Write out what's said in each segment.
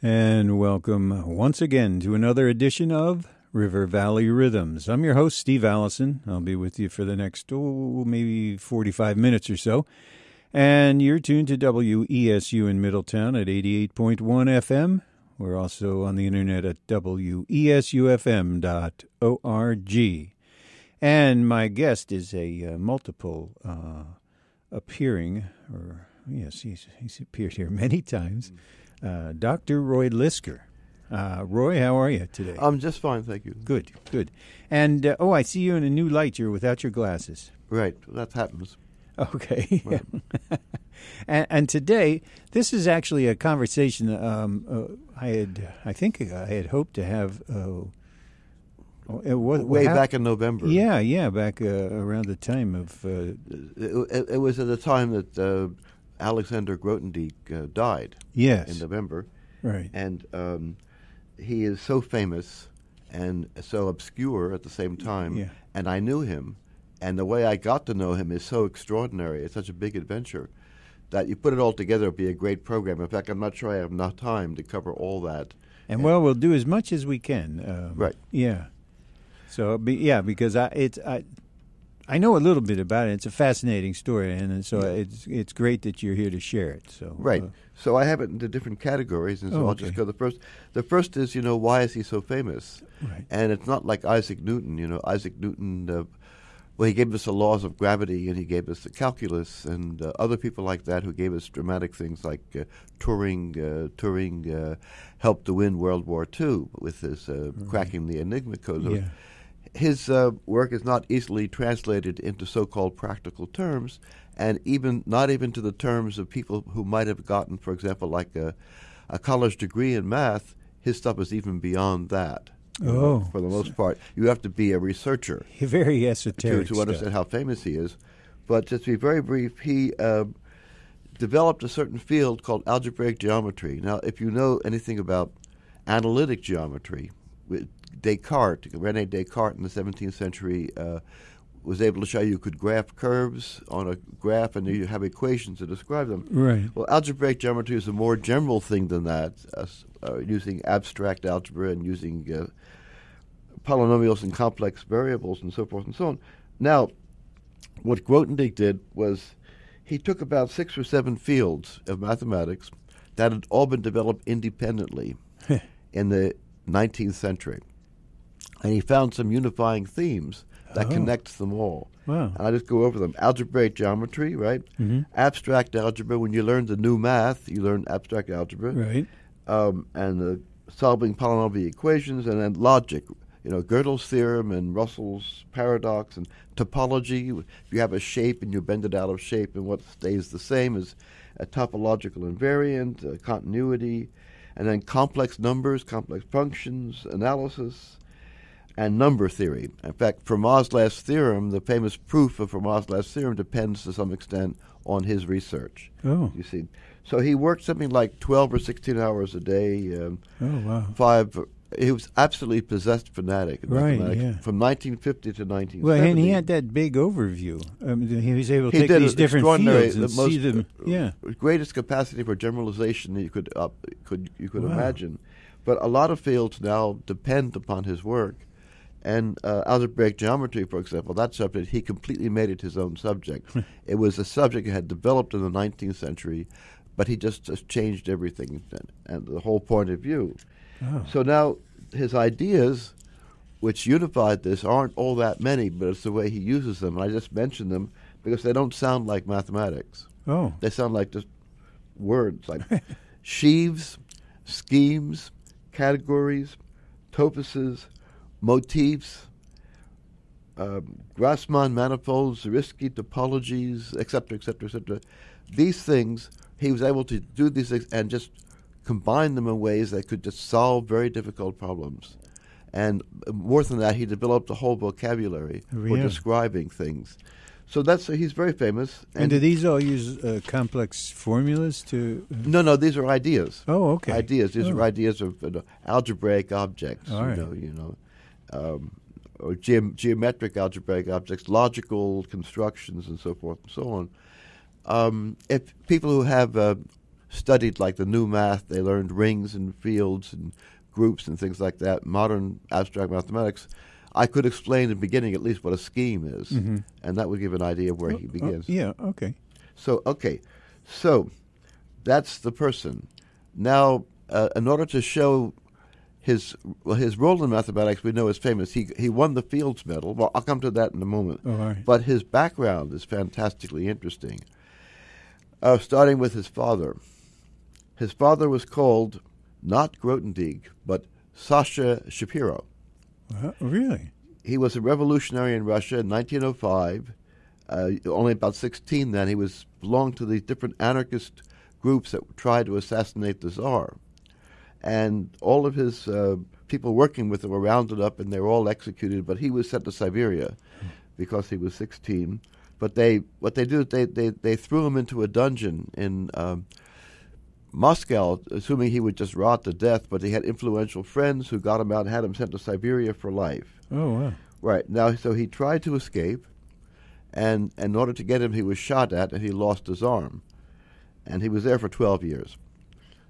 And welcome once again to another edition of River Valley Rhythms. I'm your host, Steve Allison. I'll be with you for the next, maybe 45 minutes or so. And you're tuned to WESU in Middletown at 88.1 FM. We're also on the internet at wesufm.org. And my guest is a multiple appearing, or yes, he's appeared here many times, Dr. Roy Lisker. Roy, how are you today? I'm just fine, thank you. Good, good. And, I see you in a new light. You're without your glasses. Right, that happens. Okay. Right. and today, this is actually a conversation I had hoped to have back in November. Yeah, back around the time of... It was at the time that Alexander Grothendieck died. Yes. In November. Right. And he is so famous and so obscure at the same time. Yeah. And I knew him. And the way I got to know him is so extraordinary. It's such a big adventure that you put it all together, it'd be a great program. In fact, I'm not sure I have enough time to cover all that. And we'll do as much as we can. Right. Yeah. So, because I know a little bit about it. It's a fascinating story, and so it's great that you're here to share it. So right. So I have it into different categories, and so I'll just go the first. The first is, why is he so famous? Right. And it's not like Isaac Newton. Isaac Newton, he gave us the laws of gravity, and he gave us the calculus, and other people like that who gave us dramatic things like Turing. Turing helped to win World War II with his cracking the Enigma code. Yeah. His work is not easily translated into so-called practical terms, and not even to the terms of people who might have gotten, for example, like a college degree in math. His stuff is even beyond that. For the most part, you have to be a researcher. Very esoteric to understand how famous he is. But just to be very brief, he developed a certain field called algebraic geometry. Now, if you know anything about analytic geometry, René Descartes in the 17th century was able to show you could graph curves on a graph, and you have equations to describe them. Right. Well, algebraic geometry is a more general thing than that, using abstract algebra and using polynomials and complex variables and so forth and so on. Now, what Grothendieck did was he took about 6 or 7 fields of mathematics that had all been developed independently in the 19th century. And he found some unifying themes that connects them all. Wow. And I'll just go over them. Algebraic geometry, right? Mm-hmm. Abstract algebra. When you learn the new math, you learn abstract algebra. Right. And solving polynomial equations, and then logic. Gödel's theorem and Russell's paradox and topology. If you have a shape and you bend it out of shape, and what stays the same is a topological invariant, continuity, and then complex numbers, complex functions, analysis, and number theory. In fact, Fermat's last theorem, the famous proof of Fermat's last theorem, depends to some extent on his research. Oh. You see. So he worked something like 12 or 16 hours a day. Wow. He was absolutely possessed fanatic in mathematics from 1950 to 1970. Well, and he had that big overview. He was able to take these different fields and see them. Greatest capacity for generalization that you could imagine. But a lot of fields now depend upon his work. And algebraic geometry, for example, that subject, he completely made it his own subject. It was a subject he had developed in the 19th century, but he just changed everything and the whole point of view. Oh. So now his ideas, which unified this, aren't all that many, but it's the way he uses them. And I just mentioned them because they don't sound like mathematics. Oh. They sound like just words, like sheaves, schemes, categories, topuses, motifs, Grassmann manifolds, Zariski topologies, etc., etc., etc. These things, he was able to do these things and just combine them in ways that could just solve very difficult problems. And more than that, he developed a whole vocabulary for describing things. So he's very famous. And do these all use complex formulas to? No, these are ideas. Oh, okay. Ideas. These are ideas of algebraic objects. All right. Or geometric algebraic objects, logical constructions, and so forth and so on. If people who have studied like the new math. They learned rings and fields and groups and things like that, modern abstract mathematics. I could explain in the beginning at least what a scheme is, and that would give an idea of where he begins. Yeah, okay. So that's the person. Now, in order to show his role in mathematics, we know is famous. He won the Fields Medal. Well, I'll come to that in a moment. Oh, all right. But his background is fantastically interesting. Starting with his father. His father was called not Grothendieck, but Sasha Shapiro. Really? He was a revolutionary in Russia in 1905. Only about 16 then. He belonged to these different anarchist groups that tried to assassinate the Tsar. And all of his people working with him were rounded up, and they were all executed. But he was sent to Siberia because he was 16. But what they do is they threw him into a dungeon in Moscow, assuming he would just rot to death. But he had influential friends who got him out and had him sent to Siberia for life. Oh, wow. Right. Now, so he tried to escape, and in order to get him, he was shot at, and he lost his arm. And he was there for 12 years.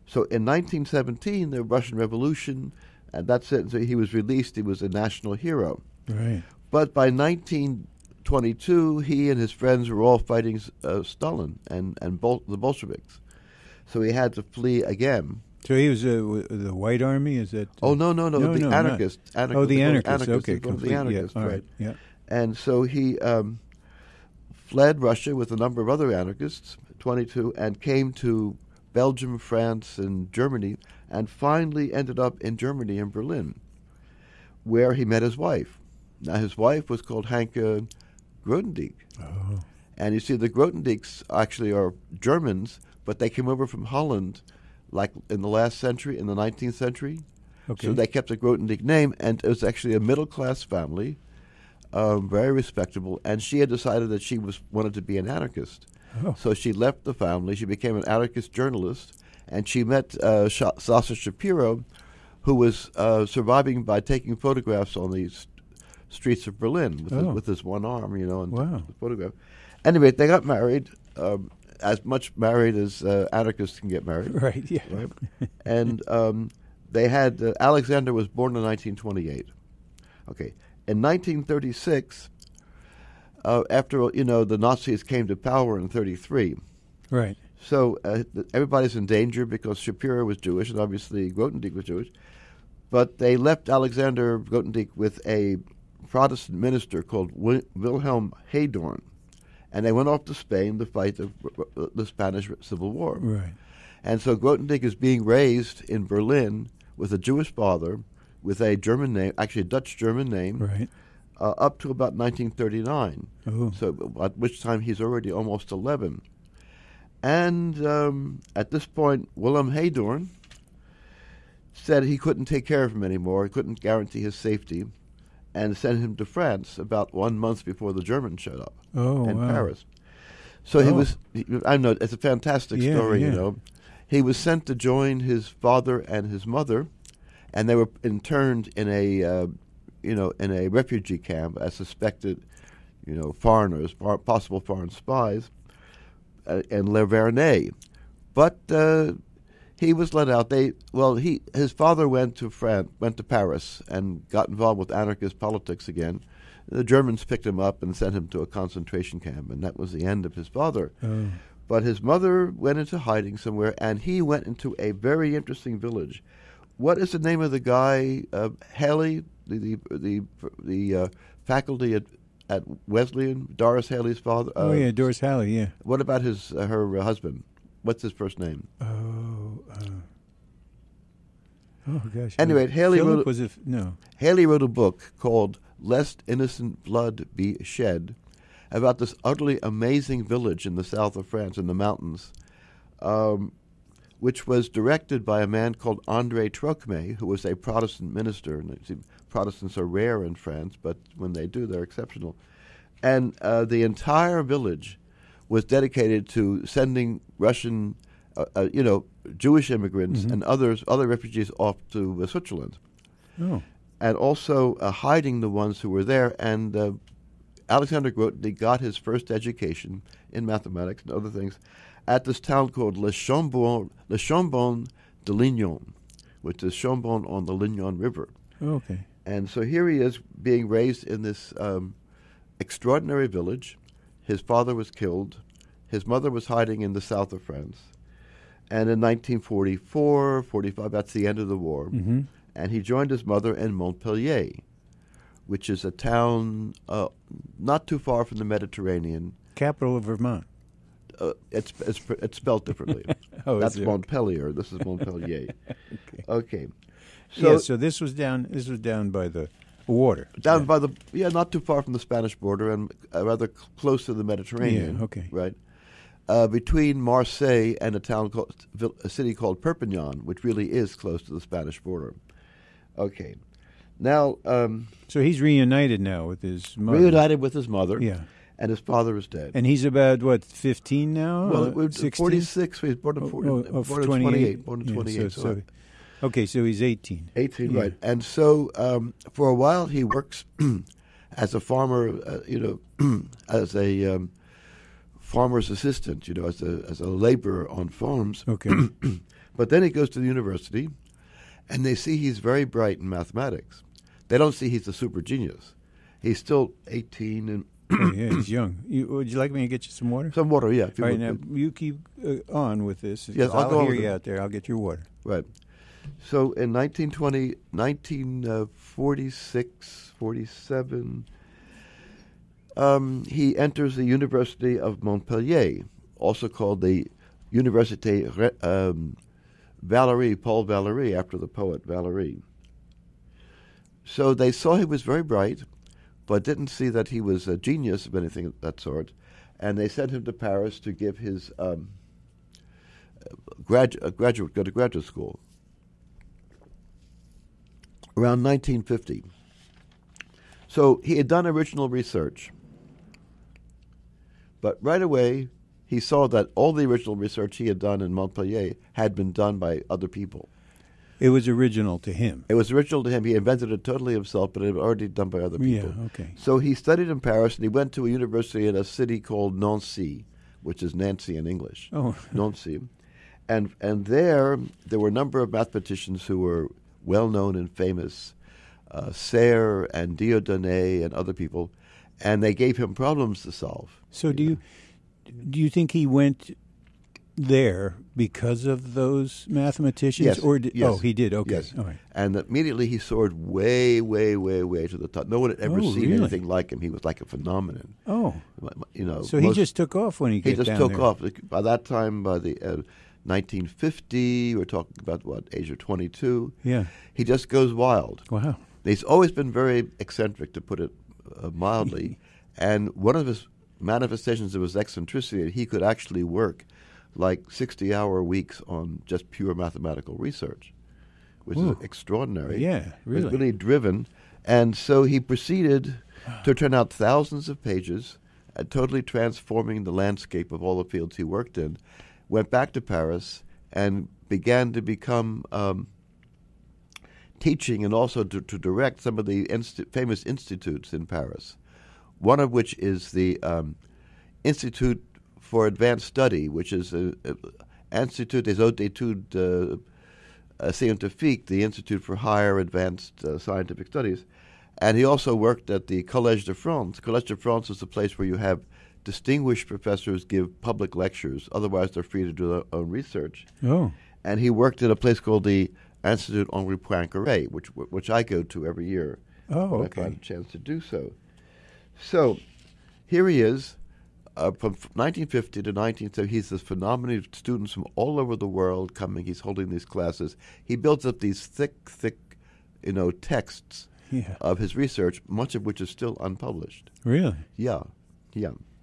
So in 1917, the Russian Revolution, and that's it. So he was released. He was a national hero. Right. But by 1922, he and his friends were all fighting Stalin and the Bolsheviks. So he had to flee again. So he was the White Army? Is that? Oh, no, the anarchists. Oh, the anarchists. Okay, the anarchists, yeah, right. Yeah. And so he fled Russia with a number of other anarchists, 22, and came to Belgium, France, and Germany, and finally ended up in Germany, in Berlin, where he met his wife. Now, his wife was called Hanke Grothendieck. Oh. And you see, the Grothendieck's actually are Germans, but they came over from Holland, like in the last century, in the 19th century. Okay. So they kept the Grothendieck name, and it was actually a middle-class family, very respectable, and she had decided that she wanted to be an anarchist. Oh. So she left the family. She became an anarchist journalist, and she met Sasha Shapiro, who was surviving by taking photographs on the streets of Berlin with his one arm, and wow. photograph. Anyway, they got married, as much married as anarchists can get married. Right, yeah. Right? And they had, Alexander was born in 1928. Okay. In 1936, after, the Nazis came to power in 1933. Right. So everybody's in danger because Shapiro was Jewish and obviously Grothendieck was Jewish. But they left Alexander Grothendieck with a Protestant minister called Wilhelm Heydorn. And they went off to Spain to fight the Spanish Civil War. Right. And so Grothendieck is being raised in Berlin with a Jewish father, with a German name, actually a Dutch-German name, Right. Up to about 1939. Oh. So at which time he's already almost 11. And at this point, Wilhelm Heydorn said he couldn't take care of him anymore. He couldn't guarantee his safety, and sent him to France about 1 month before the Germans showed up in Paris. So he was, I know, it's a fantastic story, Yeah. He was sent to join his father and his mother, and they were interned in a, in a refugee camp as suspected, foreigners, possible foreign spies, in Le Vernet. But he was let out. His father went to Paris, and got involved with anarchist politics again. The Germans picked him up and sent him to a concentration camp, and that was the end of his father. Oh. But his mother went into hiding somewhere, and he went into a very interesting village. What is the name of the guy? Haley, the faculty at Wesleyan, Doris Haley's father. Doris Haley. Yeah. What about her husband? What's his first name? Oh gosh. Anyway, Haley wrote a book called "Lest Innocent Blood Be Shed," about this utterly amazing village in the south of France, in the mountains, which was directed by a man called André Trocmé, who was a Protestant minister. And Protestants are rare in France, but when they do, they're exceptional. And the entire village was dedicated to sending Russian, Jewish immigrants and other refugees off to Switzerland. Oh. And also hiding the ones who were there, and Alexander Grothendieck got his first education in mathematics and other things at this town called Le Chambon de Lignon, which is Chambon on the Lignon River. Okay. And so here he is being raised in this extraordinary village. His father was killed. His mother was hiding in the south of France. And in 1944, 45, that's the end of the war. Mm-hmm. And he joined his mother in Montpellier, which is a town not too far from the Mediterranean. Capital of Vermont. It's spelled differently. That's Montpellier. This is Montpellier. Okay. So this was down by the water. Down by the not too far from the Spanish border and rather close to the Mediterranean. Yeah. Okay. Right. Between Marseille and a city called Perpignan, which really is close to the Spanish border. Okay. Now, so he's reunited now with his mother. Reunited with his mother. Yeah. And his father is dead. And he's about, 15 now? Well, 16? 46. He was born in 28. Born in 28. Okay, so he's 18. 18, right. And so for a while he works as a farmer, as a farmer's assistant, as a laborer on farms. Okay. But then he goes to the university, and they see he's very bright in mathematics. They don't see he's a super genius. He's still 18 and... yeah, he's young. Would you like me to get you some water? Some water, yeah. All right, now you keep on with this. Yes, I'll hear you out there. I'll get your water. Right. So in 1946, 47, he enters the University of Montpellier, also called the Université Paul Valéry, after the poet Valéry. So they saw he was very bright, but didn't see that he was a genius of anything of that sort, and they sent him to Paris to give his go to graduate school. Around 1950. So he had done original research, but right away he saw that all the original research he had done in Montpellier had been done by other people. It was original to him. It was original to him. He invented it totally himself, but it had already done by other people. Yeah, okay. So he studied in Paris, and he went to a university in a city called Nancy, which is Nancy in English. Oh. Nancy. And there were a number of mathematicians who were well-known and famous, Serre and Dieudonné and other people, and they gave him problems to solve. So do you think he went there because of those mathematicians? Yes. Yes. Oh, he did. Okay. Yes. All right. And immediately he soared way, way, way, way to the top. No one had ever seen really? anything like him. He was like a phenomenon. Oh. So he just took off when he got down there. He just took off. By that time, by the 1950, we're talking about, age of 22. Yeah. He just goes wild. Wow. He's always been very eccentric, to put it mildly. And one of his manifestations of his eccentricity, he could actually work like 60-hour weeks on just pure mathematical research, which is extraordinary. Yeah, really. He was really driven. And so he proceeded to turn out thousands of pages, totally transforming the landscape of all the fields he worked in, went back to Paris, and began to become teaching and also to direct some of the famous institutes in Paris, one of which is the Institute for Advanced Study, which is Institut des Hautes Études Scientifiques, the Institute for Higher Advanced Scientific Studies. And he also worked at the Collège de France. Collège de France is the place where you have distinguished professors give public lectures. Otherwise, they're free to do their own research. Oh. And he worked at a place called the Institut Henri Poincaré, which I go to every year. Oh, okay. I find a chance to do so. So here he is. From 1950 to 1970, he's this phenomenon of students from all over the world coming. He's holding these classes. He builds up these thick, texts of his research, much of which is still unpublished. Really? Yeah.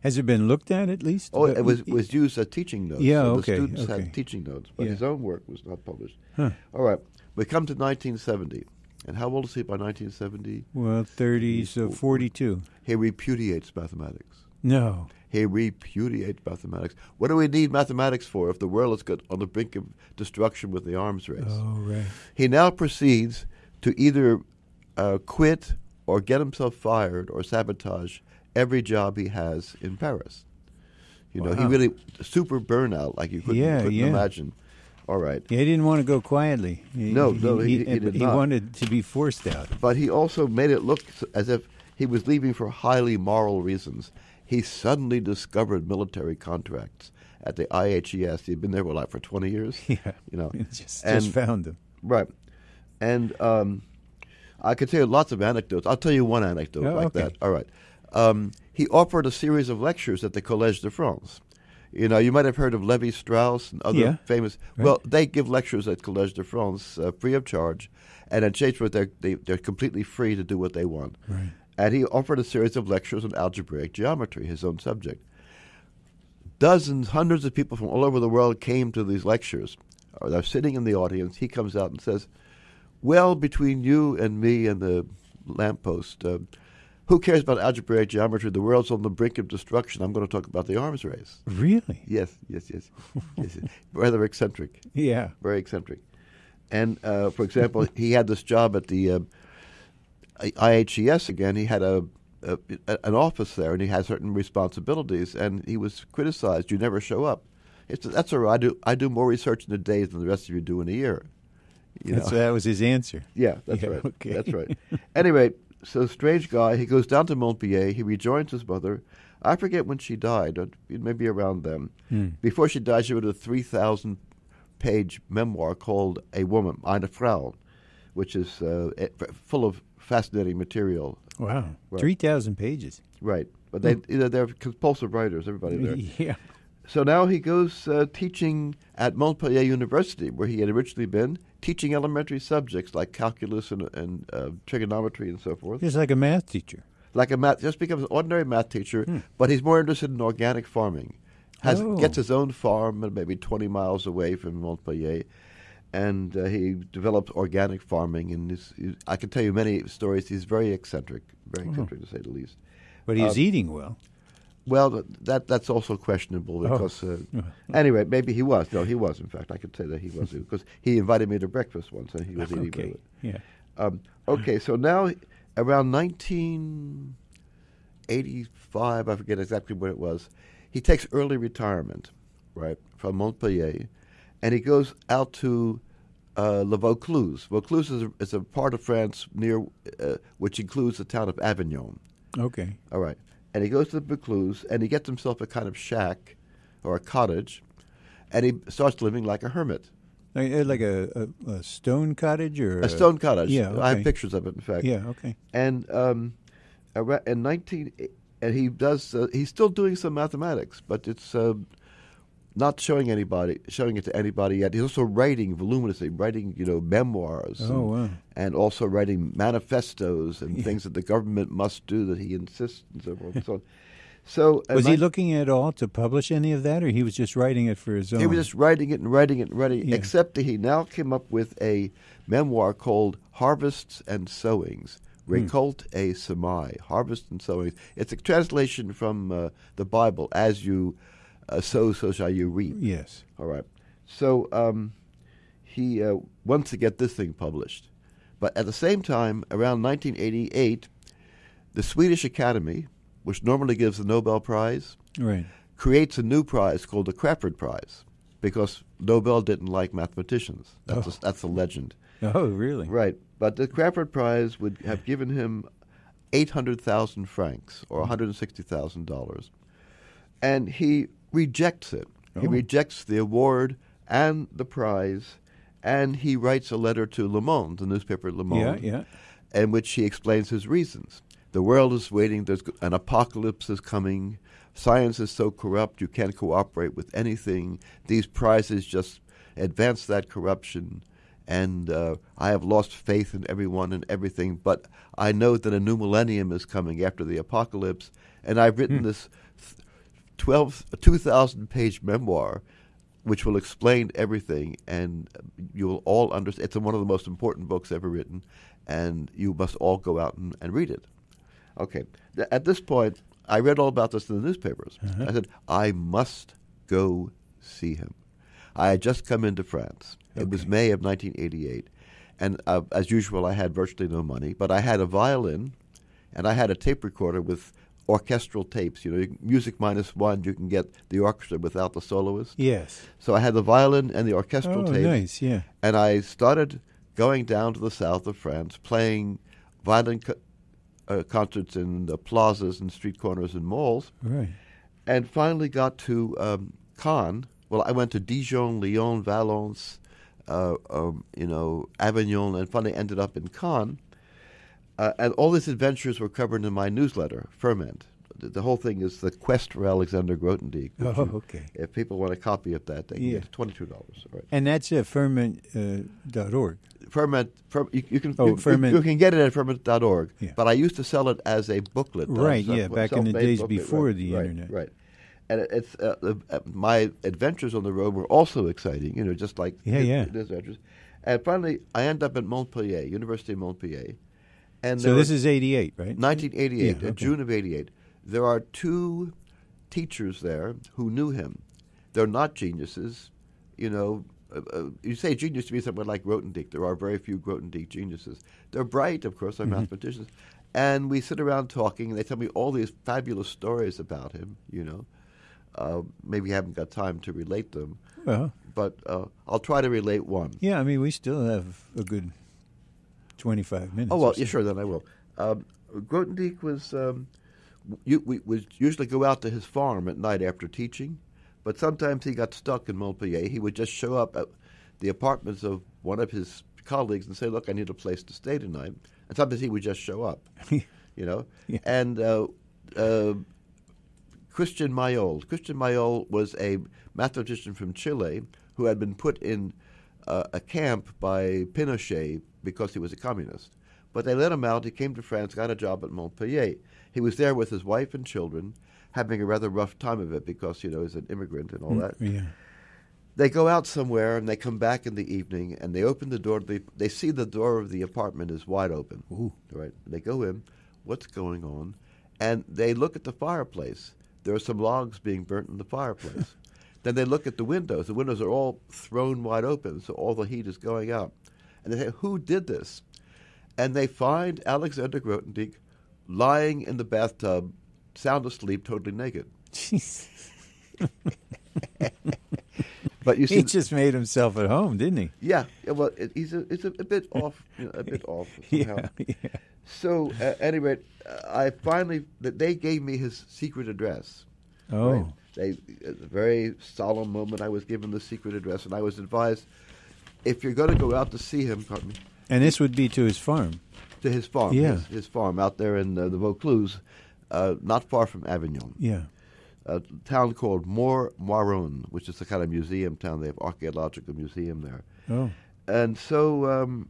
Has it been looked at least? Oh, it was used as teaching notes. Yeah, so okay. The students had teaching notes, but his own work was not published. Huh. All right. We come to 1970. And how old is he by 1970? Well, 30, so 42. He repudiates mathematics. No. He repudiates mathematics. What do we need mathematics for if the world is on the brink of destruction with the arms race? Oh, right. He now proceeds to either quit or get himself fired or sabotage every job he has in Paris. He Wow. really super burnout like you couldn't imagine. All right. Yeah, he didn't want to go quietly. He did He not. wanted to be forced out. But he also made it look as if he was leaving for highly moral reasons. He suddenly discovered military contracts at the IHES. He'd been there for 20 years. Yeah, just found them. Right, and I could tell you lots of anecdotes. I'll tell you one anecdote that. All right, he offered a series of lectures at the Collège de France. You might have heard of Lévi-Strauss and other famous. Right. Well, they give lectures at Collège de France free of charge, and at Shakespeare they're completely free to do what they want. Right. And he offered a series of lectures on algebraic geometry, his own subject. Dozens, hundreds of people from all over the world came to these lectures. Or they're sitting in the audience. He comes out and says, well, between you and me and the lamppost, who cares about algebraic geometry? The world's on the brink of destruction. I'm going to talk about the arms race. Really? Yes. Rather eccentric. Yeah. Very eccentric. And, for example, he had this job at the IHES again. He had an office there, and he had certain responsibilities, and he was criticized. You never show up. That's all right. I do more research in a day than the rest of you do in a year. That was his answer. Yeah, that's right. Okay. That's right. Anyway, so strange guy. He goes down to Montpellier. He rejoins his mother. I forget when she died. Maybe around then. Before she died, she wrote a 3,000-page memoir called A Woman, Eine Frau, which is full of fascinating material. Wow. Right. 3,000 pages. Right. But they're compulsive writers, everybody there. Yeah. So now he goes teaching at Montpellier University, where he had originally been, teaching elementary subjects like calculus and trigonometry and so forth. He's like a math teacher. Just becomes an ordinary math teacher, but he's more interested in organic farming. Gets his own farm maybe 20 miles away from Montpellier, and he develops organic farming. And I can tell you many stories. He's very eccentric to say the least. But he's eating well. Well, that's also questionable because anyway, maybe he was. No, he was. In fact, I could say that he was because he invited me to breakfast once, and he was eating with it. Yeah. Okay, so now around 1985, I forget exactly what it was. He takes early retirement, right, from Montpellier, and he goes out to Le Vaucluse. Vaucluse is a part of France near which includes the town of Avignon. Okay. All right. And he goes to the Vaucluse, and he gets himself a kind of shack or a cottage, and he starts living like a hermit. Like a stone cottage or a stone cottage. Yeah, okay. I have pictures of it, in fact. Yeah, okay. And and he does. He's still doing some mathematics, but it's not showing it to anybody yet. He's also writing voluminously, memoirs. And also writing manifestos and things that the government must do that he insists and so forth and so on. So was he looking at all to publish any of that, or he was just writing it for his own? He was just writing it, except that he now came up with a memoir called Harvests and Sowings, Récolte et Semailles, Harvest and Sowings. It's a translation from the Bible, as you sow, so shall you reap. Yes. All right. So he wants to get this thing published. But at the same time, around 1988, the Swedish Academy, which normally gives the Nobel Prize, creates a new prize called the Crafoord Prize, because Nobel didn't like mathematicians. That's a legend. Oh, really? Right. But the Crafoord Prize would have given him 800,000 francs, or $160,000. And he rejects it. He rejects the award and the prize, and he writes a letter to Le Monde, the newspaper Le Monde, in which he explains his reasons. The world is waiting. There's an apocalypse is coming. Science is so corrupt you can't cooperate with anything. These prizes just advance that corruption. And I have lost faith in everyone and everything. But I know that a new millennium is coming after the apocalypse. And I've written this 2,000-page memoir which will explain everything, and you will all understand. It's one of the most important books ever written, and you must all go out and read it. Okay. At this point, I read all about this in the newspapers. I said, I must go see him. I had just come into France. It was May of 1988, and as usual, I had virtually no money, but I had a violin, and I had a tape recorder with orchestral tapes. Music -1, you can get the orchestra without the soloist. Yes. So I had the violin and the orchestral tape. Nice, yeah. And I started going down to the south of France, playing violin concerts in the plazas and street corners and malls. Right. And finally got to Cannes. Well, I went to Dijon, Lyon, Valence, Avignon, and finally ended up in Cannes. And all these adventures were covered in my newsletter, Ferment. The whole thing is the quest for Alexander Grothendieck. Okay. If people want a copy of that, they can get $22. Right. And that's at ferment.org. Ferment. You can get it at ferment.org. Yeah. But I used to sell it as a booklet. Right. Back in the days booklet, before the internet. Right. And it's my adventures on the road were also exciting. Just like his adventures. And finally, I end up at Montpellier, University of Montpellier. And so this is 88, right? 1988, in June of 88. There are 2 teachers there who knew him. They're not geniuses. You say genius to me someone like Grothendieck. There are very few Grothendieck geniuses. They're bright, of course, they're mathematicians. And we sit around talking, and they tell me all these fabulous stories about him, Maybe you haven't got time to relate them. Well. But I'll try to relate one. Yeah, I mean, we still have a good 25 minutes. Oh, well, yeah, sure, then I will. Grothendieck was... we would usually go out to his farm at night after teaching, but sometimes he got stuck in Montpellier. He would just show up at the apartments of one of his colleagues and say, "Look, I need a place to stay tonight." And sometimes he would just show up, Yeah. And Christian Mayol. Christian Mayol was a mathematician from Chile who had been put in a camp by Pinochet because he was a communist. But they let him out. He came to France, got a job at Montpellier. He was there with his wife and children, having a rather rough time of it because, he's an immigrant and all that. Yeah. They go out somewhere, and they come back in the evening, and they open the door. They see the door of the apartment is wide open. Ooh. Right? They go in. What's going on? And they look at the fireplace. There are some logs being burnt in the fireplace. Then they look at the windows. The windows are all thrown wide open, so all the heat is going out. And they say, who did this? And they find Alexander Grothendieck lying in the bathtub, sound asleep, totally naked. But you see, he just made himself at home, didn't he? Yeah. Well, it's a bit off, a bit off somehow. Yeah. So, anyway, they gave me his secret address. Oh. Right? At a very solemn moment, I was given the secret address, and I was advised, if you're going to go out to see him, pardon me. And this would be to his farm. To his farm, yeah. his farm out there in the Vaucluse, not far from Avignon. Yeah. A town called Montmoron, which is a kind of museum town. They have archaeological museum there. Oh. And so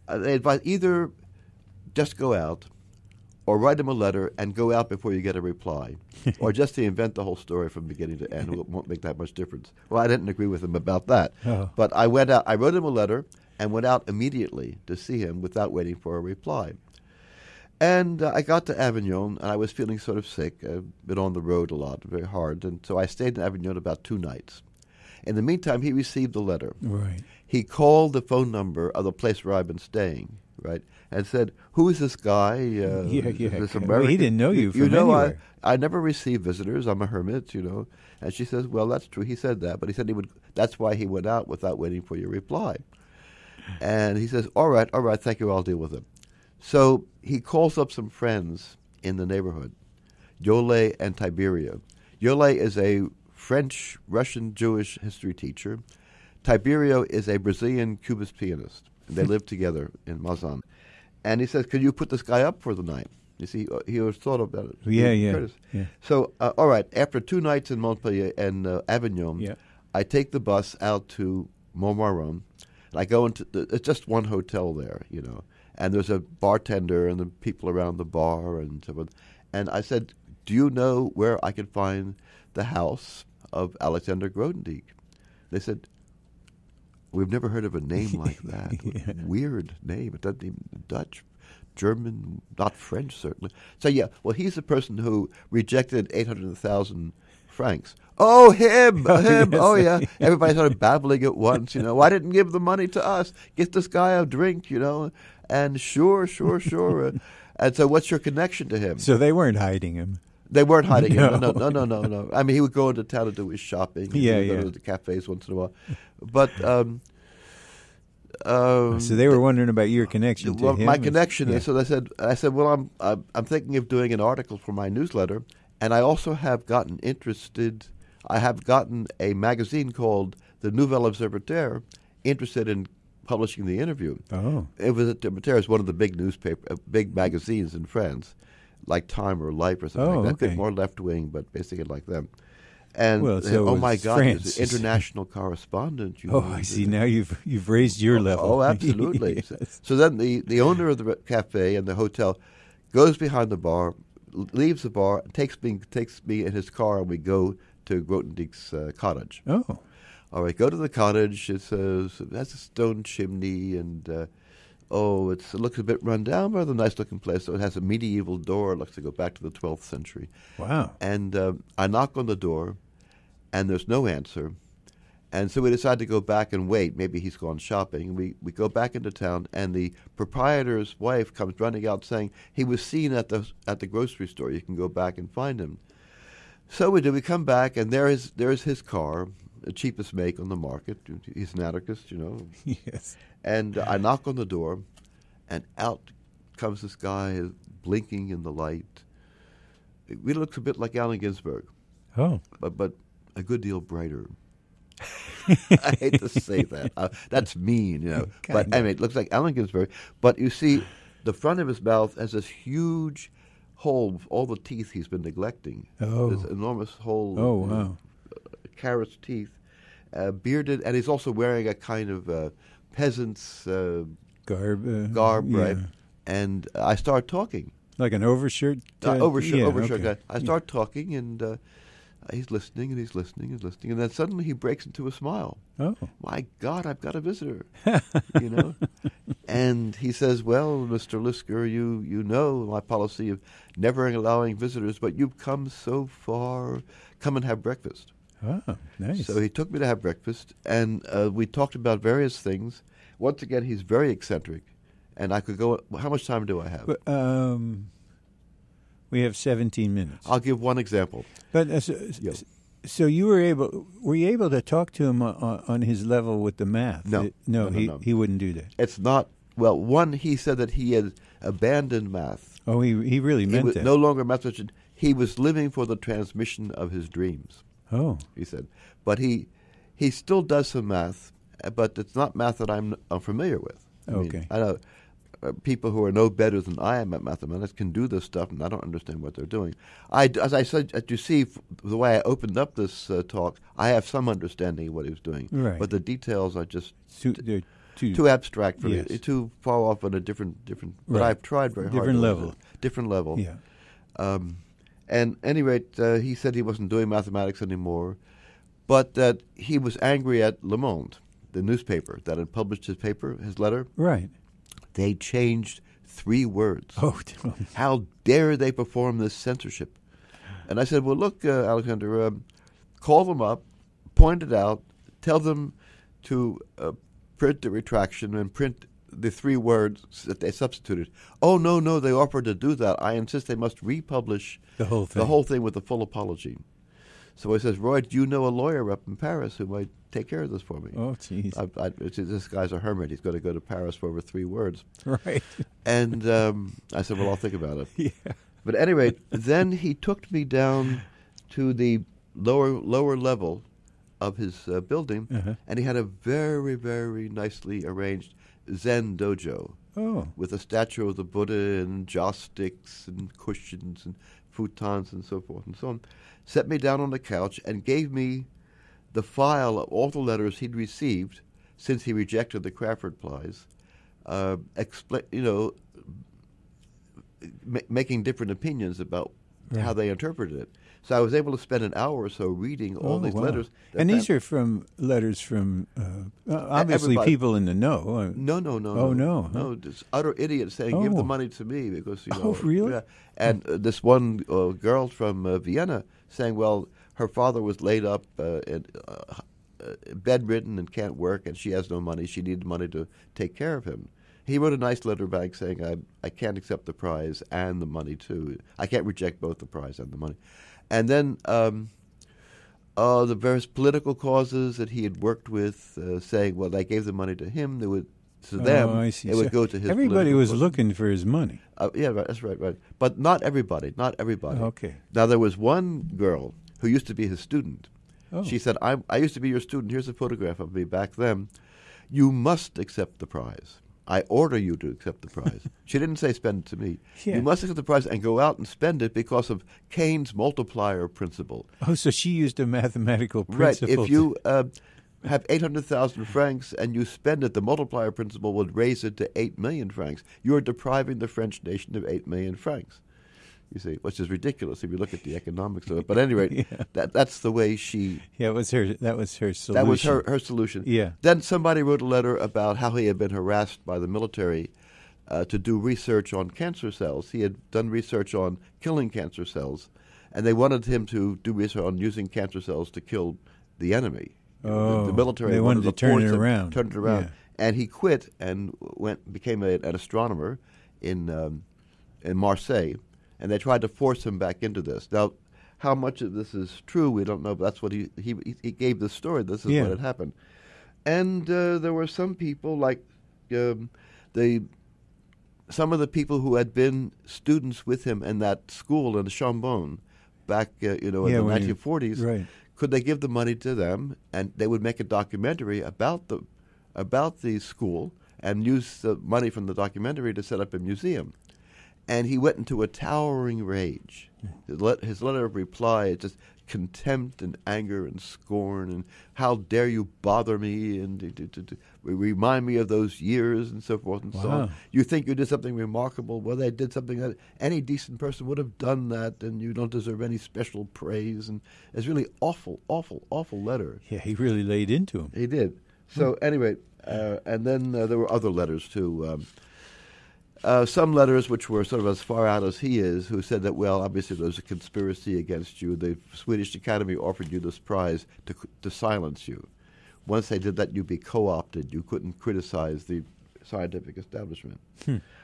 they advise either just go out or write him a letter and go out before you get a reply, or just to invent the whole story from beginning to end. It won't make that much difference. Well, I didn't agree with him about that. Oh. But I went out. I wrote him a letter and went out immediately to see him without waiting for a reply. And I got to Avignon, and I was feeling sort of sick. I'd been on the road a lot, very hard, and so I stayed in Avignon about 2 nights. In the meantime, he received the letter. Right. He called the phone number of the place where I've been staying, right, and said, "Who is this guy? This American? Well, he didn't know you from anywhere. I never receive visitors. I'm a hermit, And she says, "Well, that's true." He said that, but he said he would. That's why he went out without waiting for your reply. And he says, all right, thank you, I'll deal with it. So he calls up some friends in the neighborhood, Yole and Tiberio. Yole is a French, Russian, Jewish history teacher. Tiberio is a Brazilian Cubist pianist. They live together in Mazan. And he says, could you put this guy up for the night? You see, he always thought about it. Yeah. So, all right, after 2 nights in Montpellier and Avignon, I take the bus out to Montmoron. And I go into it's just one hotel there, and there's a bartender and the people around the bar and so on. And I said, do you know where I can find the house of Alexander Grothendieck? They said, we've never heard of a name like that. Yeah. Weird name. It doesn't even Dutch, German, not French, certainly. So, well, he's the person who rejected 800,000 francs. Oh, him. Yes. Oh, yeah. Everybody started babbling at once, Why didn't give the money to us? Get this guy a drink, And sure. And so what's your connection to him? So they weren't hiding him. They weren't hiding No. him. No. I mean, he would go into town to do his shopping. He Yeah, would go to the cafes once in a while. But so they were wondering about your connection to him. my connection is. So I said, well, I'm thinking of doing an article for my newsletter, and I also have gotten interested. I have gotten a magazine called the Nouvel Observateur interested in publishing the interview. Oh. It was Observateur is one of the big magazines in France, like Time or Life or something like that. A bit more left wing, but basically like them. And oh my God, he's an international correspondent. I see. Now you've raised your level. Oh, absolutely. Yes. So then the owner of the cafe and the hotel goes behind the bar, leaves the bar, takes me in his car, and we go to Grothendieck's cottage. Oh. All right, go to the cottage. It has a stone chimney, and it looks a bit run down, but a nice looking place. So it has a medieval door. It looks to go back to the 12th century. Wow. And I knock on the door, and there's no answer. And so we decide to go back and wait. Maybe he's gone shopping. We go back into town, and the proprietor's wife comes running out saying he was seen at the grocery store. You can go back and find him. So we do. We come back, and there is his car, the cheapest make on the market. He's an anarchist, Yes. And I knock on the door, and out comes this guy blinking in the light. It really looks a bit like Allen Ginsberg. Oh. But a good deal brighter. I hate to say that. That's mean, But anyway, it looks like Allen Ginsberg. But you see, the front of his mouth has this huge hole with all the teeth he's been neglecting. Oh. This enormous hole. Oh, wow. Carrot's teeth. Bearded, and he's also wearing a kind of peasant's garb, right? And I start talking. Like an overshirt? Overshirt guy. I start talking, and he's listening, and he's listening, and then suddenly he breaks into a smile. Oh. My God, I've got a visitor, And he says, well, Mr. Lisker, you know my policy of never allowing visitors, but you've come so far. Come and have breakfast. Oh, nice. So he took me to have breakfast, and we talked about various things. Once again, he's very eccentric, and I could go. How much time do I have? We have 17 minutes. I'll give one example. But so you were you able to talk to him on his level with the math? No. He wouldn't do that. It's not. Well, one, he said that he had abandoned math. Oh, he really meant that. No longer a mathematician. He was living for the transmission of his dreams. Oh, he said, but he still does some math, but it's not math that I'm familiar with. I know people who are no better than I am at mathematics can do this stuff, and I don't understand what they're doing. As I said, as you see, the way I opened up this talk, I have some understanding of what he was doing, right. But the details are just too abstract for yes. me, too far off on a different. Right. But I've tried very hard. Different level. Yeah. And at any rate, he said he wasn't doing mathematics anymore, but that he was angry at Le Monde, the newspaper that had published his letter. Right. They changed 3 words. Oh, how dare they perform this censorship? And I said, well, look, Alexander, call them up, point it out, tell them to print the retraction and print the 3 words that they substituted. Oh, no, they offered to do that. I insist they must republish the whole thing with a full apology. So he says, Roy, do you know a lawyer up in Paris who might take care of this for me? Oh, jeez. This guy's a hermit. He's going to go to Paris for over 3 words. Right. And I said, well, I'll think about it. Yeah. But at any rate, then he took me down to the lower level of his building, and he had a very, very nicely arranged Zen dojo with a statue of the Buddha and joss sticks and cushions and futons and so forth and so on. Set me down on the couch and gave me the file of all the letters he'd received since he rejected the Crawford Prize, making different opinions about how they interpreted it. So I was able to spend an hour or so reading all these letters. And these are letters from obviously everybody. People in the know. No. Oh, no. No, this utter idiot saying, give the money to me because, Oh, really? Yeah. And this one girl from Vienna saying, well, her father was laid up bedridden and can't work, and she has no money. She needed money to take care of him. he wrote a nice letter back saying, I can't accept the prize and the money, too. I can't reject both the prize and the money. And then the various political causes that he had worked with, saying, well, they gave the money to him, they would, to them, I see. it would go to his everybody was causes. looking for his money. Yeah, right, that's right. But not everybody, not everybody. Okay. Now, there was one girl who used to be his student. Oh. She said, I used to be your student. Here's a photograph of me back then. You must accept the prize. I order you to accept the prize. She didn't say spend it to me. Yeah. You must accept the prize and go out and spend it because of Keynes' multiplier principle. Oh, so she used a mathematical Right. principle. If you have 800,000 francs and you spend it, the multiplier principle would raise it to 8 million francs. You're depriving the French nation of 8 million francs. You see, which is ridiculous if you look at the economics of it. But at any rate, that's the way she... Yeah, that was her solution. That was her solution. Yeah. Then somebody wrote a letter about how he had been harassed by the military to do research on cancer cells. He had done research on killing cancer cells, and they wanted him to do research on using cancer cells to kill the enemy. The military they wanted to turn it force him, around. Turn it around. Yeah. And he quit and became an astronomer in Marseille. And they tried to force him back into this. Now, how much of this is true, we don't know, but that's what he gave the story. This is what had happened. And there were some people, like some of the people who had been students with him in that school in the Chambon back in the 1940s. Right. Could they give the money to them, and they would make a documentary about the school and use the money from the documentary to set up a museum? And he went into a towering rage. His letter of reply is just contempt and anger and scorn and how dare you bother me and to remind me of those years and so forth and so on. You think you did something remarkable. Well, they did something that any decent person would have done that, and you don't deserve any special praise. And it's really awful, awful, awful letter. Yeah, he really laid into him. He did. So anyway, and then there were other letters too. Some letters which were sort of as far out as he is, who said that, well, obviously there's a conspiracy against you. The Swedish Academy offered you this prize to silence you. Once they did that, you'd be co-opted. You couldn't criticize the scientific establishment.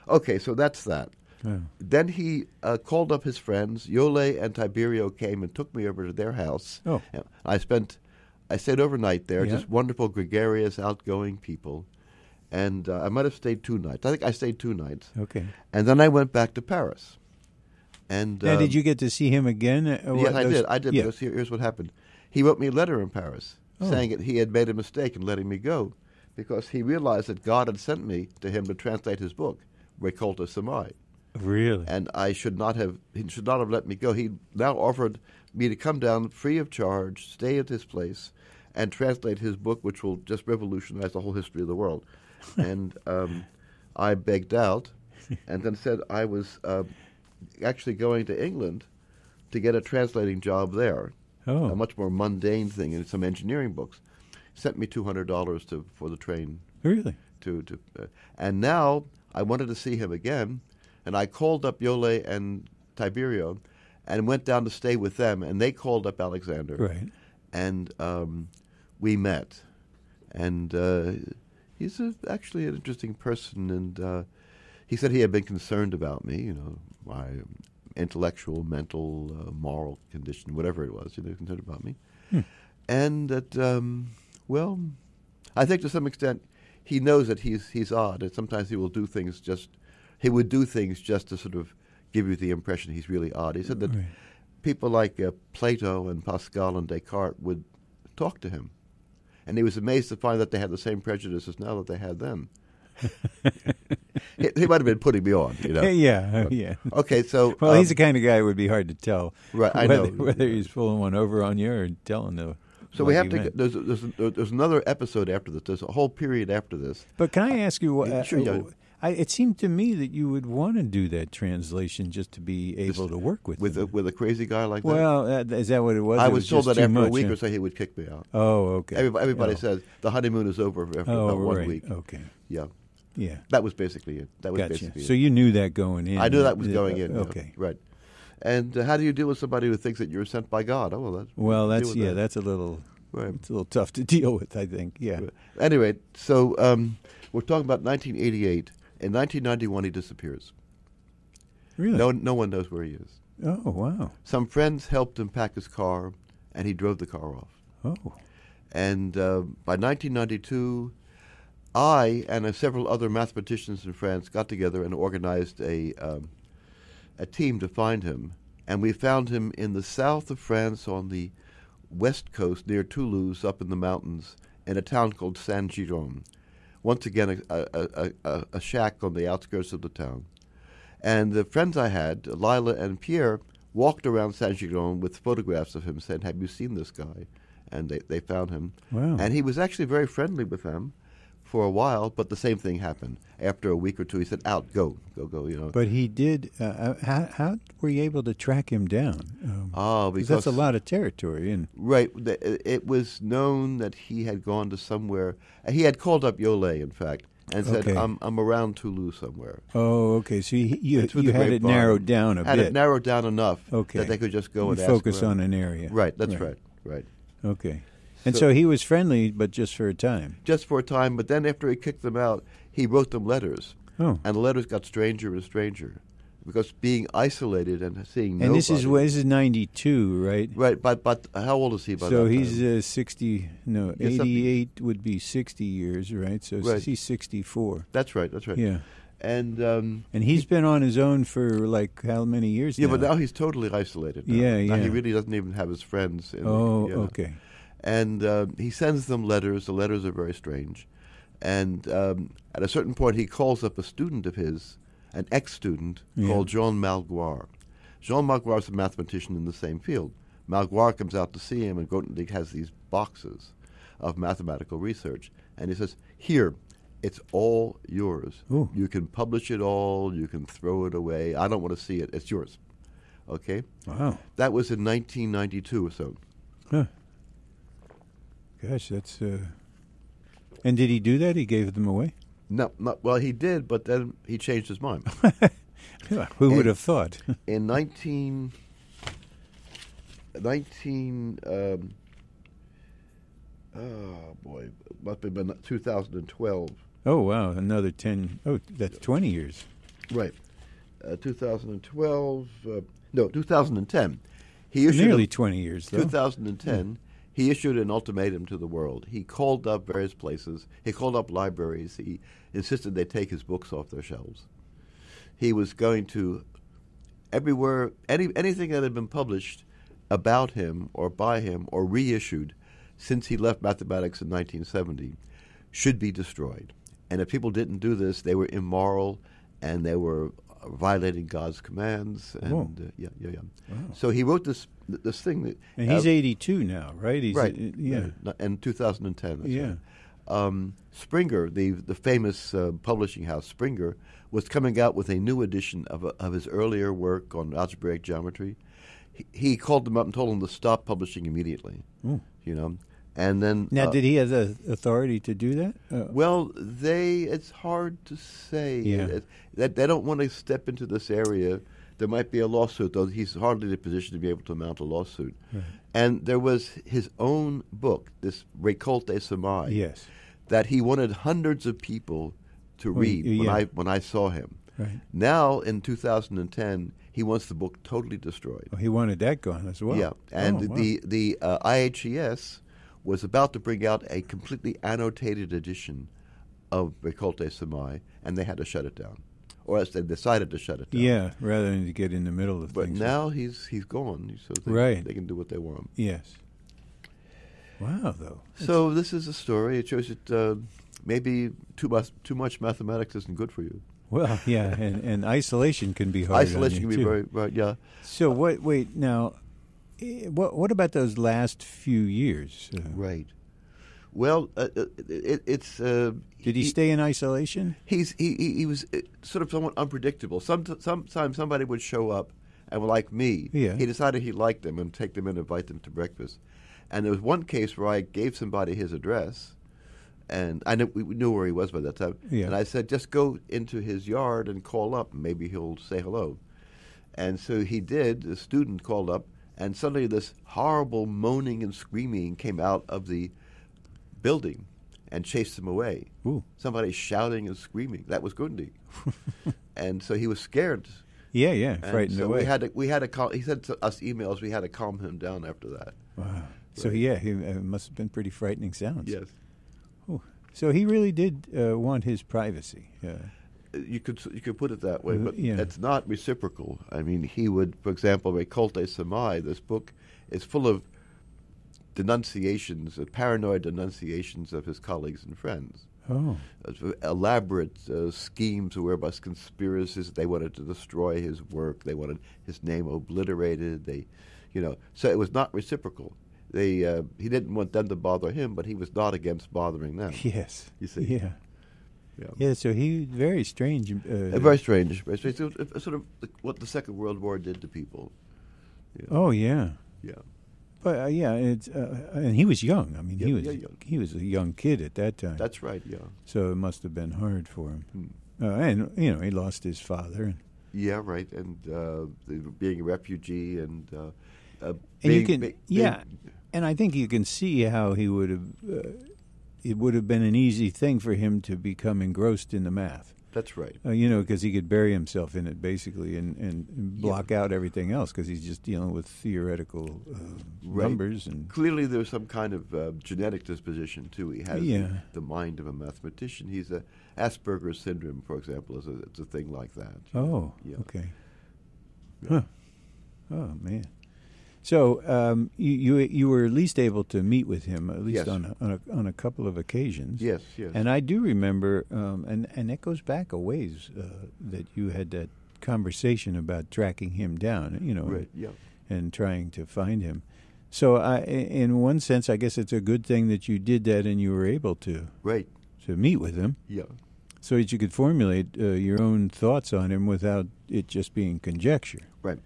Okay, so that's that. Yeah. Then he called up his friends. Yole and Tiberio came and took me over to their house. Oh. I stayed overnight there, Yeah. just wonderful, gregarious, outgoing people. And I might have stayed 2 nights. I think I stayed 2 nights. Okay. And then I went back to Paris. And Now, did you get to see him again? Yes, I did. Yeah. Because here's what happened. He wrote me a letter in Paris saying that he had made a mistake in letting me go because he realized that God had sent me to him to translate his book, Recolta Samai. Really? And he should not have let me go. He now offered me to come down free of charge, stay at his place, and translate his book, which will just revolutionize the whole history of the world. And I begged out and then said I was actually going to England to get a translating job there, a much more mundane thing in some engineering books. Sent me $200 for the train. Really? And now I wanted to see him again, and I called up Yole and Tiberio and went down to stay with them, and they called up Alexander. Right. And we met. And he's actually an interesting person, and he said he had been concerned about me, my intellectual, mental, moral condition, whatever it was, concerned about me. And that, well, I think to some extent he knows that he's odd, and sometimes he would do things just to sort of give you the impression he's really odd. He said that people like Plato and Pascal and Descartes would talk to him. And he was amazed to find that they had the same prejudices now that they had then. He might have been putting me on, Yeah. Okay, so... Well, he's the kind of guy who would be hard to tell. Right, I know. Whether he's pulling one over on you or telling the... So we have to... There's another episode after this. There's a whole period after this. But can I ask you... Sure, it seemed to me that you would want to do that translation just to be able to work with a crazy guy like that. Well, is that what it was? I It was told just that too after a much, week huh? or so he would kick me out. Oh, okay. Everybody says the honeymoon is over after about 1 week. Okay. Yeah. Yeah. That was basically it. Gotcha. So you knew that going in. I knew that was going in. Okay. Right. And how do you deal with somebody who thinks that you're sent by God? That's a little. Right. It's a little tough to deal with, I think. Yeah. Right. Anyway, so we're talking about 1988. In 1991, he disappears. Really? No one knows where he is. Oh, wow. Some friends helped him pack his car, and he drove the car off. Oh. And by 1992, I and several other mathematicians in France got together and organized a team to find him. And we found him in the south of France on the west coast near Toulouse, up in the mountains, in a town called Saint-Giron. Once again, a shack on the outskirts of the town. And the friends I had, Lila and Pierre, walked around Saint-Giron with photographs of him saying, have you seen this guy? And they found him. Wow. And he was actually very friendly with them for a while, but the same thing happened. After a week or two, he said, out, go, you know. But he did, how were you able to track him down? Because that's a lot of territory. And right. It was known that he had gone to somewhere. He had called up Yolet, in fact, and said, Okay. I'm around Toulouse somewhere. Oh, okay. So you Through had the it grapevine. narrowed down a Had bit. it narrowed down enough Okay. that they could just go You and focus ask around. on an area. Right, that's right. Okay. And so he was friendly, but just for a time. Just for a time, but then after he kicked them out, he wrote them letters. Oh. And the letters got stranger and stranger because being isolated and seeing And nobody. this is 92, right? Right, but how old is he by So that he's time? 60, no, Yeah, 88 would be 60 years, right? So Right. he's 64. That's right. Yeah. And He's been on his own for like how many years yeah, now? but now he's totally isolated. Now. Yeah, Now yeah. he really doesn't even have his friends. Oh, yeah. okay. And he sends them letters. The letters are very strange. And at a certain point, he calls up a student of his, an ex-student called Jean Malgoire. Jean Malgoire is a mathematician in the same field. Malgoire comes out to see him, and Grothendieck has these boxes of mathematical research. And he says, here, it's all yours. Ooh. You can publish it all. You can throw it away. I don't want to see it. It's yours. Okay? Wow. That was in 1992 or so. Huh. Gosh, that's... And did he do that? He gave them away? No, well, he did, but then he changed his mind. Who would have thought? In must have been 2012. Oh, wow, another 10... Oh, that's 20 years. Right. 2012, 2010. He issued Nearly 20 years, though. 2010, he issued an ultimatum to the world. He called up various places. He called up libraries. He insisted they take his books off their shelves. He was going to everywhere, anything that had been published about him or by him or reissued since he left mathematics in 1970 should be destroyed. And if people didn't do this, they were immoral and they were violating God's commands. And Wow. So he wrote this thing that, And he's 82 now, right? He's, right. Yeah. In 2010. That's Yeah. right. Springer, the famous publishing house Springer, was coming out with a new edition of his earlier work on algebraic geometry. He called them up and told them to stop publishing immediately. Ooh. You know, and then Now, did he have the authority to do that? well, it's hard to say. Yeah. That they don't want to step into this area. There might be a lawsuit, though he's hardly in a position to be able to mount a lawsuit. Right. And there was his own book, this Récolte des Semailles, Yes. that he wanted hundreds of people to read yeah. when I saw him. Right. Now, in 2010, he wants the book totally destroyed. Well, he wanted that gone as well. Yeah, and Oh, wow. the IHES was about to bring out a completely annotated edition of Récolte des Semailles, and they had to shut it down. Or else they decided to shut it down. Yeah, rather than to get in the middle of But things. now he's gone, so they can do what they want. Yes. Wow, though. So this is a story. It shows that maybe too much mathematics isn't good for you. Well, yeah, and isolation can be hard. Isolation on can you, be too. very right. Yeah. So wait now. What about those last few years? Right. Well, it's. Did he stay in isolation? He was sort of somewhat unpredictable. Sometimes somebody would show up, and like me, Yeah. he decided he liked them and take them in and invite them to breakfast. And there was one case where I gave somebody his address, and we knew where he was by that time. Yeah. And I said, just go into his yard and call up, and maybe he'll say hello. And so he did. The student called up, and suddenly this horrible moaning and screaming came out of the building. and chased him away. Ooh. Somebody shouting and screaming. That was Grundy. And so he was scared. Yeah, And frightened so away. we had to he said to us emails, we had to calm him down after that. Wow. So Right. yeah, it must have been pretty frightening sounds. Yes. Ooh. So he really did want his privacy. You could put it that way, but yeah. it's not reciprocal. I mean, he would, for example, Récolte Samaï, this book is full of denunciations, paranoid denunciations of his colleagues and friends. Oh. Elaborate schemes whereby conspiracies. They wanted to destroy his work. They wanted his name obliterated. So it was not reciprocal. He didn't want them to bother him, but he was not against bothering them. Yes. You see. Yeah. Yeah. So he very strange. Very strange. Very strange. Sort of what the Second World War did to people. Yeah. Oh yeah. Yeah. But it's and he was young. I mean, young. he was a young kid at that time. That's right. Yeah. So it must have been hard for him. And he lost his father. And yeah. Right. And being a refugee and and I think you can see how he would have. It would have been an easy thing for him to become engrossed in the math. That's right. Because he could bury himself in it basically and block out everything else because he's just dealing with theoretical numbers. And clearly there's some kind of genetic disposition too. He has the mind of a mathematician. He's a Asperger's syndrome, for example, it's a thing like that. Oh, yeah. Okay. Yeah. Huh. Oh man. So you were at least able to meet with him at least on a couple of occasions. Yes. And I do remember, and that goes back a ways that you had that conversation about tracking him down. Right. Yeah. And trying to find him. So in one sense, I guess it's a good thing that you did that and you were able to meet with him. Yeah. So that you could formulate your own thoughts on him without it just being conjecture. Right.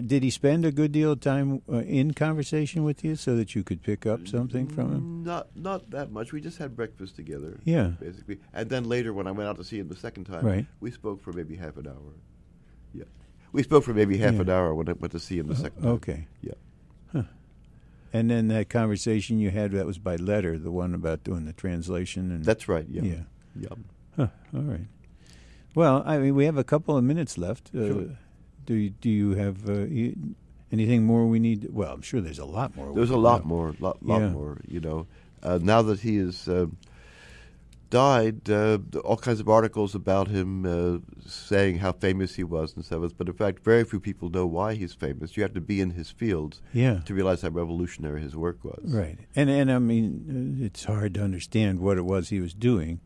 Did he spend a good deal of time in conversation with you so that you could pick up something from him? Not that much. We just had breakfast together. Yeah. Basically. And then later when I went out to see him the second time, we spoke for maybe half an hour. Yeah. We spoke for maybe half an hour when I went to see him the second time. Okay. Yeah. Huh. And then that conversation you had, that was by letter, the one about doing the translation. And that's right, yeah. Yeah. Huh. All right. Well, I mean, we have a couple of minutes left. Sure. Do you have anything more we need? Well, I'm sure there's a lot more. There's a lot more, lot more. Now that he has died, all kinds of articles about him saying how famous he was and so forth. But in fact, very few people know why he's famous. You have to be in his field to realize how revolutionary his work was. Right, and I mean, it's hard to understand what it was he was doing.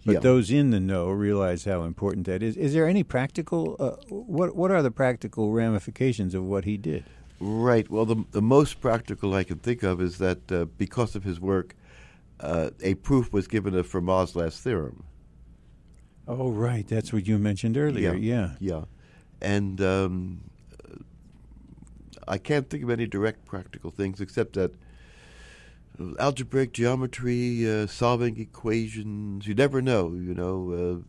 But those in the know realize how important that is. Is there any practical? What are the practical ramifications of what he did? Right. Well, the most practical I can think of is that because of his work, a proof was given of Fermat's last theorem. Oh, right. That's what you mentioned earlier. Yeah. And I can't think of any direct practical things except that algebraic geometry, solving equations, you never know,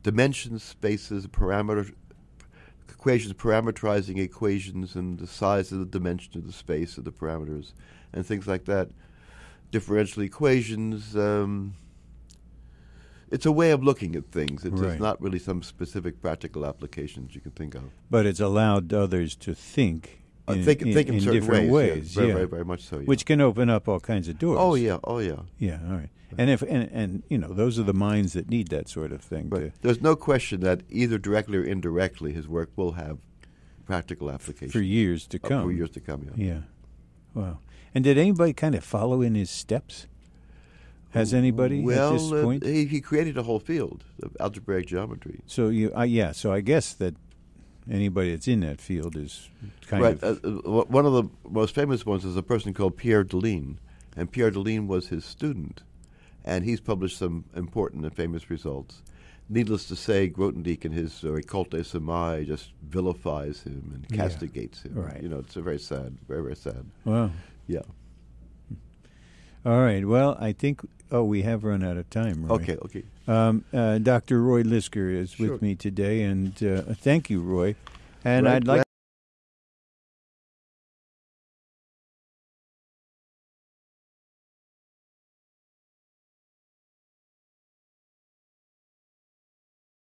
dimension spaces, equations parameterizing equations and the size of the dimension of the space of the parameters and things like that. Differential equations, it's a way of looking at things. It's not really some specific practical applications you can think of. But it's allowed others to think in certain different ways. Very, very much so. Yeah. Which can open up all kinds of doors. Oh yeah. Yeah, all right. And those are the minds that need that sort of thing. Right. There's no question that either directly or indirectly his work will have practical application for years to come. Yeah. Wow. And did anybody kind of follow in his steps? Has anybody at this point? He created a whole field of algebraic geometry. So so I guess that anybody that's in that field is kind of... one of the most famous ones is a person called Pierre Deligne, and Pierre Deligne was his student, and he's published some important and famous results. Needless to say, Grothendieck in his Récolte Samaï just vilifies him and castigates him. Right. It's a very sad, very, very sad. Wow. Yeah. All right. Well, I think... Oh, we have run out of time, Roy. Okay. Dr. Roy Lisker is with me today, and thank you, Roy. And I'd like